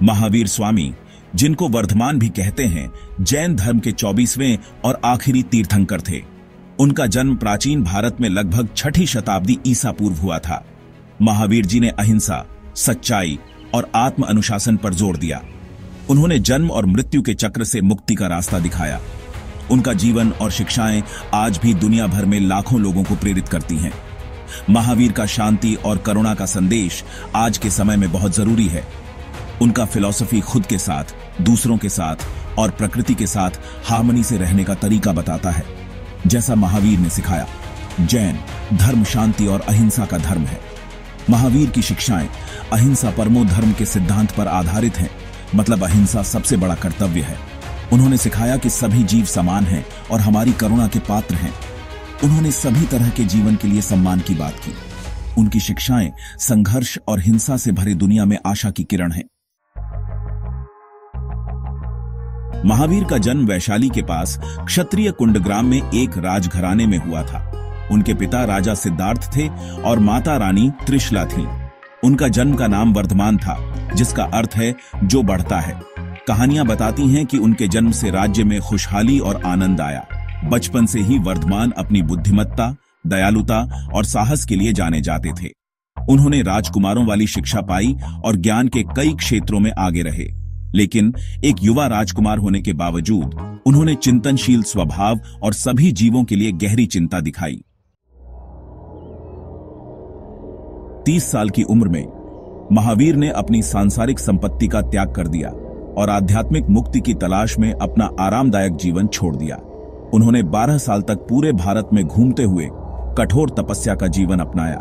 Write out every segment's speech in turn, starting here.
महावीर स्वामी, जिनको वर्धमान भी कहते हैं, जैन धर्म के 24वें और आखिरी तीर्थंकर थे। उनका जन्म प्राचीन भारत में लगभग 6ठी शताब्दी ईसा पूर्व हुआ था। महावीर जी ने अहिंसा, सच्चाई और आत्म अनुशासन पर जोर दिया। उन्होंने जन्म और मृत्यु के चक्र से मुक्ति का रास्ता दिखाया। उनका जीवन और शिक्षाएं आज भी दुनिया भर में लाखों लोगों को प्रेरित करती हैं। महावीर का शांति और करुणा का संदेश आज के समय में बहुत जरूरी है। उनका फिलॉसफी खुद के साथ, दूसरों के साथ और प्रकृति के साथ हार्मनी से रहने का तरीका बताता है। जैसा महावीर ने सिखाया, जैन धर्म शांति और अहिंसा का धर्म है। महावीर की शिक्षाएं अहिंसा परमो धर्म के सिद्धांत पर आधारित हैं, मतलब अहिंसा सबसे बड़ा कर्तव्य है। उन्होंने सिखाया कि सभी जीव समान हैं और हमारी करुणा के पात्र हैं। उन्होंने सभी तरह के जीवन के लिए सम्मान की बात की। उनकी शिक्षाएं संघर्ष और हिंसा से भरी दुनिया में आशा की किरण हैं। महावीर का जन्म वैशाली के पास क्षत्रिय कुंडग्राम में एक राजघराने में हुआ था। उनके पिता राजा सिद्धार्थ थे और माता रानी त्रिशला थीं। उनका जन्म का नाम वर्धमान था, जिसका अर्थ है जो बढ़ता है। कहानियां बताती हैं कि उनके जन्म से राज्य में खुशहाली और आनंद आया। बचपन से ही वर्धमान अपनी बुद्धिमत्ता, दयालुता और साहस के लिए जाने जाते थे। उन्होंने राजकुमारों वाली शिक्षा पाई और ज्ञान के कई क्षेत्रों में आगे रहे। लेकिन एक युवा राजकुमार होने के बावजूद उन्होंने चिंतनशील स्वभाव और सभी जीवों के लिए गहरी चिंता दिखाई। 30 साल की उम्र में महावीर ने अपनी सांसारिक संपत्ति का त्याग कर दिया और आध्यात्मिक मुक्ति की तलाश में अपना आरामदायक जीवन छोड़ दिया। उन्होंने 12 साल तक पूरे भारत में घूमते हुए कठोर तपस्या का जीवन अपनाया।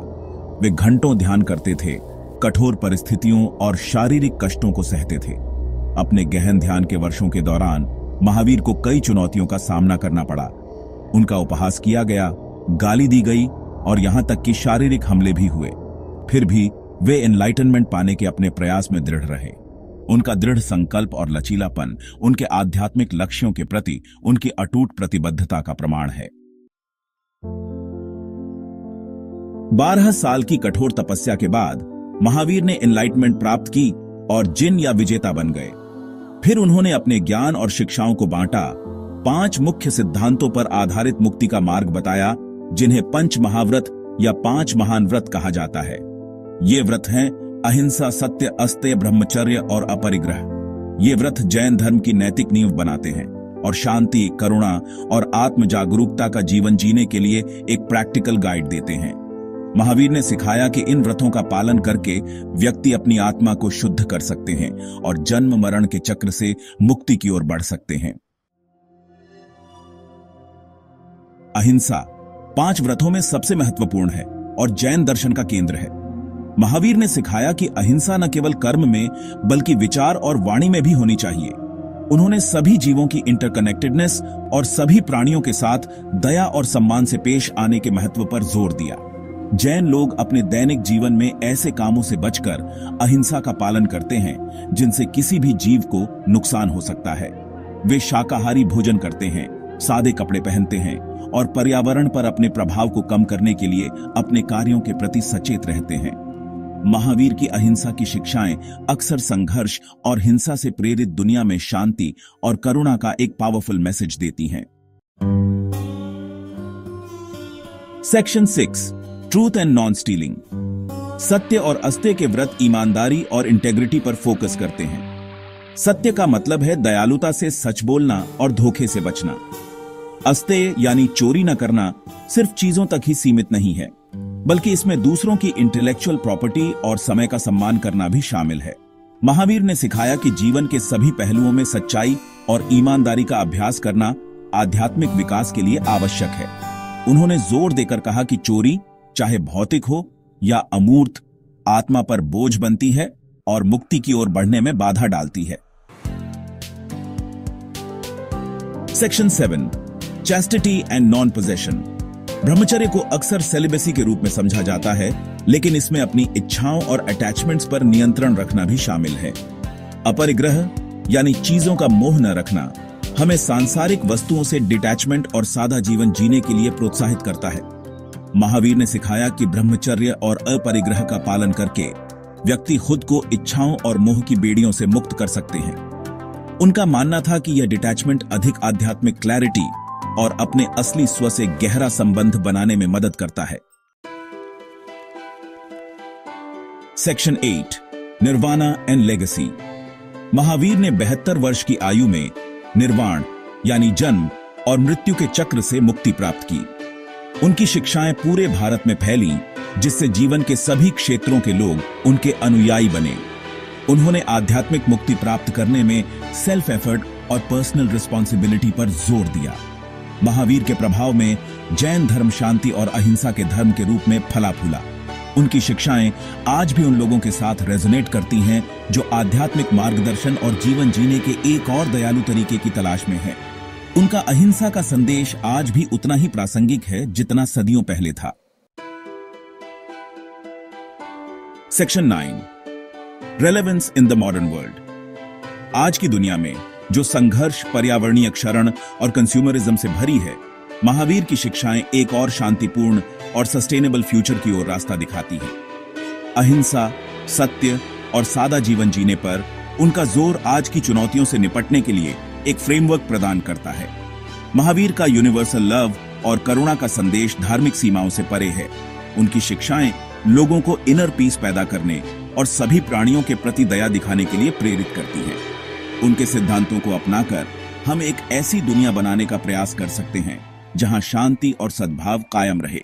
वे घंटों ध्यान करते थे, कठोर परिस्थितियों और शारीरिक कष्टों को सहते थे। अपने गहन ध्यान के वर्षों के दौरान महावीर को कई चुनौतियों का सामना करना पड़ा। उनका उपहास किया गया, गाली दी गई और यहां तक कि शारीरिक हमले भी हुए। फिर भी वे एनलाइटनमेंट पाने के अपने प्रयास में दृढ़ रहे। उनका दृढ़ संकल्प और लचीलापन उनके आध्यात्मिक लक्ष्यों के प्रति उनकी अटूट प्रतिबद्धता का प्रमाण है। 12 साल की कठोर तपस्या के बाद महावीर ने एनलाइटमेंट प्राप्त की और जिन या विजेता बन गए। फिर उन्होंने अपने ज्ञान और शिक्षाओं को बांटा। 5 मुख्य सिद्धांतों पर आधारित मुक्ति का मार्ग बताया, जिन्हें पंच महाव्रत या 5 महान व्रत कहा जाता है। ये व्रत हैं अहिंसा, सत्य, अस्तेय, ब्रह्मचर्य और अपरिग्रह। ये व्रत जैन धर्म की नैतिक नींव बनाते हैं और शांति, करुणा और आत्म जागरूकता का जीवन जीने के लिए एक प्रैक्टिकल गाइड देते हैं। महावीर ने सिखाया कि इन व्रतों का पालन करके व्यक्ति अपनी आत्मा को शुद्ध कर सकते हैं और जन्म मरण के चक्र से मुक्ति की ओर बढ़ सकते हैं। अहिंसा 5 व्रतों में सबसे महत्वपूर्ण है और जैन दर्शन का केंद्र है। महावीर ने सिखाया कि अहिंसा न केवल कर्म में बल्कि विचार और वाणी में भी होनी चाहिए। उन्होंने सभी जीवों की इंटरकनेक्टेडनेस और सभी प्राणियों के साथ दया और सम्मान से पेश आने के महत्व पर जोर दिया। जैन लोग अपने दैनिक जीवन में ऐसे कामों से बचकर अहिंसा का पालन करते हैं जिनसे किसी भी जीव को नुकसान हो सकता है। वे शाकाहारी भोजन करते हैं, सादे कपड़े पहनते हैं और पर्यावरण पर अपने प्रभाव को कम करने के लिए अपने कार्यों के प्रति सचेत रहते हैं। महावीर की अहिंसा की शिक्षाएं अक्सर संघर्ष और हिंसा से प्रेरित दुनिया में शांति और करुणा का एक पावरफुल मैसेज देती हैं। Section 6, truth and non stealing. सत्य और अस्तेय के व्रत ईमानदारी और इंटेग्रिटी पर फोकस करते हैं। सत्य का मतलब है दयालुता से सच बोलना और धोखे से बचना। अस्तेय यानी चोरी न करना सिर्फ चीजों तक ही सीमित नहीं है, बल्कि इसमें दूसरों की इंटेलेक्चुअल प्रॉपर्टी और समय का सम्मान करना भी शामिल है। महावीर ने सिखाया कि जीवन के सभी पहलुओं में सच्चाई और ईमानदारी का अभ्यास करना आध्यात्मिक विकास के लिए आवश्यक है। उन्होंने जोर देकर कहा कि चोरी चाहे भौतिक हो या अमूर्त, आत्मा पर बोझ बनती है और मुक्ति की ओर बढ़ने में बाधा डालती है। Section 7, chastity and non possession. ब्रह्मचर्य को अक्सर सेलिबेसी के रूप में समझा जाता है, लेकिन इसमें अपनी इच्छाओं और अटैचमेंट्स पर नियंत्रण रखना भी शामिल है। अपरिग्रह यानी चीजों का मोह न रखना हमें सांसारिक वस्तुओं से डिटैचमेंट और सादा जीवन जीने के लिए प्रोत्साहित करता है। महावीर ने सिखाया कि ब्रह्मचर्य और अपरिग्रह का पालन करके व्यक्ति खुद को इच्छाओं और मोह की बेड़ियों से मुक्त कर सकते हैं। उनका मानना था कि यह डिटैचमेंट अधिक आध्यात्मिक क्लैरिटी और अपने असली स्व से गहरा संबंध बनाने में मदद करता है। Section 8, nirvana and legacy. Mahavir ने 72 वर्ष की आयु में निर्वाण यानी जन्म और मृत्यु के चक्र से मुक्ति प्राप्त की। उनकी शिक्षाएं पूरे भारत में फैलीं, जिससे जीवन के सभी क्षेत्रों के लोग उनके अनुयायी बने। उन्होंने आध्यात्मिक मुक्ति प्राप्त करने में सेल्फ एफर्ट और पर्सनल रिस्पॉन्सिबिलिटी पर जोर दिया। महावीर के प्रभाव में जैन धर्म शांति और अहिंसा के धर्म के रूप में फला फूला। उनकी शिक्षाएं आज भी उन लोगों के साथ रेजोनेट करती हैं जो आध्यात्मिक मार्गदर्शन और जीवन जीने के एक और दयालु तरीके की तलाश में हैं। उनका अहिंसा का संदेश आज भी उतना ही प्रासंगिक है जितना सदियों पहले था। Section 9, relevance in the modern world. आज की दुनिया में जो संघर्ष, पर्यावरणीय क्षरण और कंज्यूमरिज्म से भरी है, महावीर की शिक्षाएं एक और शांतिपूर्ण और सस्टेनेबल फ्यूचर की ओर रास्ता दिखाती हैं। अहिंसा, सत्य और सादा जीवन जीने पर उनका जोर आज की चुनौतियों से निपटने के लिए एक फ्रेमवर्क प्रदान करता है। महावीर का यूनिवर्सल लव और करुणा का संदेश धार्मिक सीमाओं से परे है। उनकी शिक्षाएं लोगों को इनर पीस पैदा करने और सभी प्राणियों के प्रति दया दिखाने के लिए प्रेरित करती हैं। उनके सिद्धांतों को अपनाकर हम एक ऐसी दुनिया बनाने का प्रयास कर सकते हैं जहां शांति और सद्भाव कायम रहे।